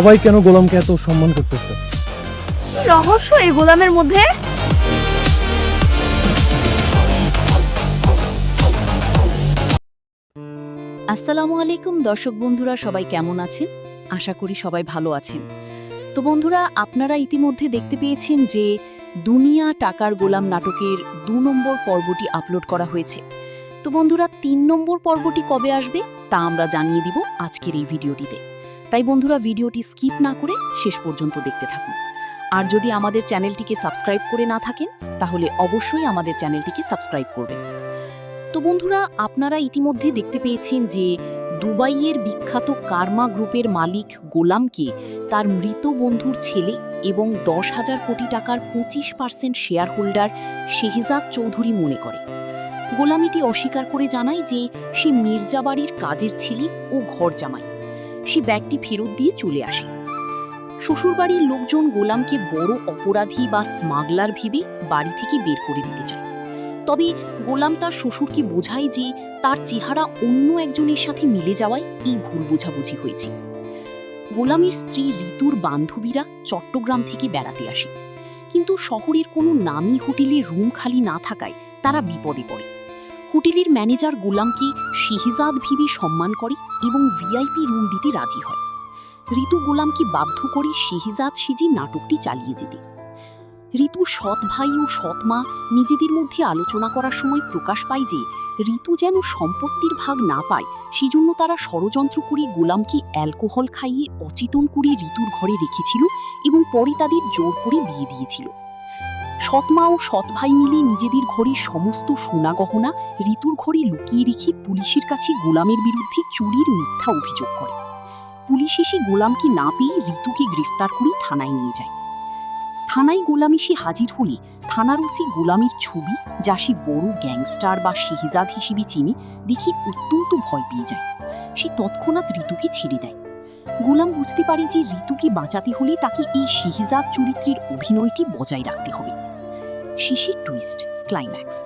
সবাই কেন গোলামকে এত সম্মান করতেছে? কি রহস্য এই গোলামের মধ্যে? আসসালামু আলাইকুম দর্শক বন্ধুরা, সবাই কেমন আছেন? আশা করি সবাই ভালো আছেন। তো বন্ধুরা, আপনারা ইতিমধ্যে দেখতে পেয়েছেন যে দুনিয়া টাকার গোলাম নাটকের ২ নম্বর পর্বটি আপলোড করা হয়েছে। তো বন্ধুরা, ৩ নম্বর পর্বটি কবে আসবে তা আমরা জানিয়ে দিব আজকের এই ভিডিওটিতে। তাই বন্ধুরা, ভিডিওটি স্কিপ না করে শেষ পর্যন্ত দেখতে থাকুন। আর যদি আমাদের চ্যানেলটিকে সাবস্ক্রাইব করে না থাকেন তাহলে অবশ্যই আমাদের চ্যানেলটিকে সাবস্ক্রাইব করবেন। তো বন্ধুরা, আপনারা ইতিমধ্যে দেখতে পেয়েছেন যে দুবাইয়ের বিখ্যাত কার্মা গ্রুপের মালিক গোলামকে তার মৃত বন্ধুর ছেলে এবং ১০,০০০ কোটি টাকার ২৫% শেয়ার হোল্ডার শেহজাদ চৌধুরী মনে করে। গোলাম এটি অস্বীকার করে জানায় যে সে মির্জাবাড়ির কাজের ছেলে ও ঘর জামাই। সে ব্যাগটি ফেরত দিয়ে চলে আসে। শ্বশুরবাড়ির লোকজন গোলামকে বড় অপরাধী বা স্মাগলার ভেবে বাড়ি থেকে বের করে দিতে চায়। তবে গোলাম তার শ্বশুরকে বোঝায় যে তার চেহারা অন্য একজনের সাথে মিলে যাওয়ায় এই ভুল বোঝাবুঝি হয়েছে। গোলামের স্ত্রী ঋতুর বান্ধবীরা চট্টগ্রাম থেকে বেড়াতে আসে, কিন্তু শহরের কোনো নামী হোটেলে রুম খালি না থাকায় তারা বিপদে পড়ে। হোটেলের ম্যানেজার গোলামকে শেহজাদ ভেবে সম্মান করে এবং ভিআইপি রুম দিতে রাজি হয়। ঋতু গোলামকে বাধ্য করে শেহজাদ সেজে নাটকটি চালিয়ে যেতে। ঋতুর সৎ ভাই ও সৎ মা নিজেদের মধ্যে আলোচনা করার সময় প্রকাশ পায় যে ঋতু যেন সম্পত্তির ভাগ না পায়, সেজন্য তারা ষড়যন্ত্র করে গোলামকে অ্যালকোহল খাইয়ে অচেতন করে ঋতুর ঘরে রেখেছিল এবং পরে তাদের জোর করে বিয়ে দিয়েছিল। সৎ মা ও সৎ ভাই মিলে নিজেদের ঘরে সমস্ত সোনা গহনা ঋতুর ঘরে লুকিয়ে রেখে পুলিশের কাছে গোলামের বিরুদ্ধে চুরির মিথ্যা অভিযোগ করে। পুলিশ এসে গোলামকে না পেয়ে ঋতুকে গ্রেফতার করে থানায় নিয়ে যায়। থানায় গোলাম এসে হাজির হলে থানার ওসি গোলামের ছবি, যা সে বড় গ্যাংস্টার বা শেহজাদ হিসেবে চিনে, দেখে অত্যন্ত ভয় পেয়ে যায়। সে তৎক্ষণাৎ ঋতুকে ছেড়ে দেয়। গোলাম বুঝতে পারে যে ঋতুকে বাঁচাতে হলে তাকে এই শেহজাদ চরিত্রের অভিনয়টি বজায় রাখতে হবে। শেষে টুইস্ট, ক্লাইম্যাক্স।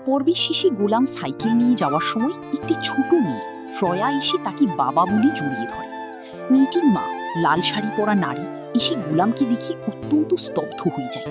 পর্বের শেষে গোলাম সাইকেল নিয়ে যাওয়ার সময় একটি ছোট মেয়ে ফ্রয়া এসে তাকে বাবা বলে জড়িয়ে ধরে। মেয়েটির মা, লাল শাড়ি পরা নারী, এসে গোলামকে দেখে অত্যন্ত স্তব্ধ হয়ে যায়।